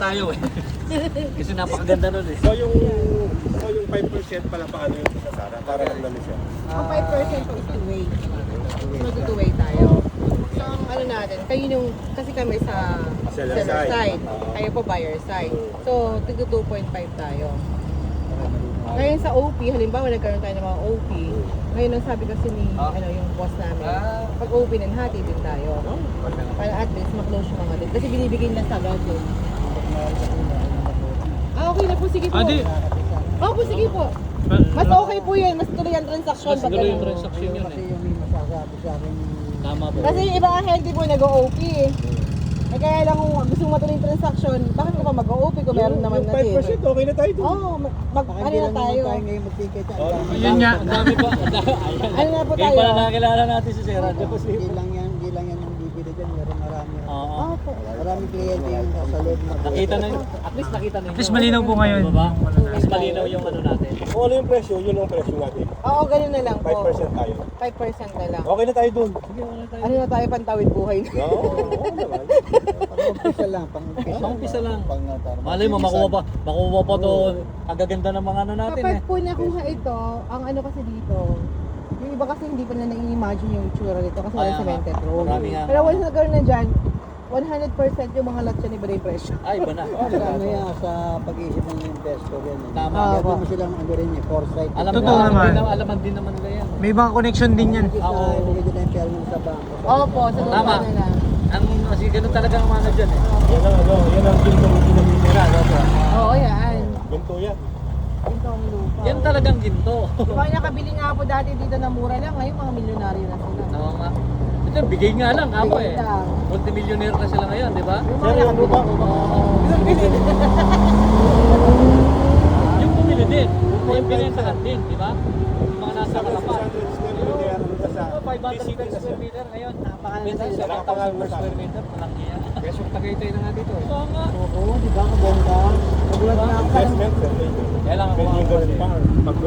tayo eh. Kasi napakaganda nun eh. So yung 5% pala paano yung sa Sara? Para lang namin siya. Ang 5% po is two-way. Mag-two-way tayo. So, ang ano natin, kayo yung, kasi kami sa Seller seller side. side, kayo po buyer side. So, tig 2.5 tayo. Ngayon sa OP, halimbawa nagkaroon tayo ng mga OP, ngayon ang sabi kasi ni ano, yung boss namin, pag OP nanhati din tayo. Para at least ma-close yung mga din. Kasi binibigay nila sa agad yun. Okay na po, sige po. Adi. Po, sige po. Mas okay po yun, mas tuloy ang transaction. Mas tuloy yung transaction yun eh. Tama po. Kasi yung ibang ahente po nag-OP. Eh kaya lang kung gusto mo matuloy yung transaction, bakit ko pa mag-OP kung meron naman na Yung 5% okay na tayo doon. Oo, ano na tayo. Yun nga, ang dami pa. Ano na po Kaya tayo? pala nakakilala natin si Sir Radyo po Hindi lang yan yung bibili dyan, meron marami. Oo. Opo. Maraming kliyente yung sa loob na. Nakita na yun. At least nakita na yun. At least malinaw po ngayon. Diba? Mas malinaw yung ano natin. Kung ano yung presyo, yun ang presyo natin. Oo, ganun na lang po. 5% tayo. 5% na lang. Okay na tayo doon. Ano na tayo, pantawid buhay na. Oo naman. Pang-umpisa lang, Pang-umpisa lang. para Malay mo, makuha pa to. Ang gaganda ng mga ano natin Kapag eh. po nakuha ito, ang ano kasi dito, yung iba kasi hindi pa na nai-imagine yung itsura nito kasi Kaya wala nga. cemented road. Marami nga. Pero once nagkaroon na dyan, 100% yung mga lot dyan iba na yung presyo. Ay, iba na. Sa ano yan, sa pag-iisip ng investor yan. Tama. Kaya mo silang ano rin eh, foresight. Totoo naman. Alaman din naman nila yan. May ibang connection din yan. Oo. Ibigay din ang pera mo sa bangko. Opo, sa Tama. lupa na lang. Ang kasi ganun talaga ang mana dyan eh. Yan ang ginto mo pinamimira. Oo, yan. Ginto yan. Ito ang lupa. Yan talagang ginto. Diba nakabili nga po dati dito na mura lang, ngayon mga milyonaryo na sila. Oo nga. Ito, bigay nga lang ako eh. Bigay lang. Multimillionaire na sila ngayon, di ba? Yung Sir, mga yung lupa. Yung bumili din. Yung binentahan din, di ba? Yung mga nasa kalapan. 600 square meter kaya ano sa 500 per square meter ngayon. Minsan Nakapangalan 7,000 per sa square meter. Walang iya. Kaya yung Tagaytay na nga dito eh. Oo nga. Oo, di ba? Ang bongga. Nagulat na ako. investment. Kaya lang ako Pwede yung ganun pa. Pag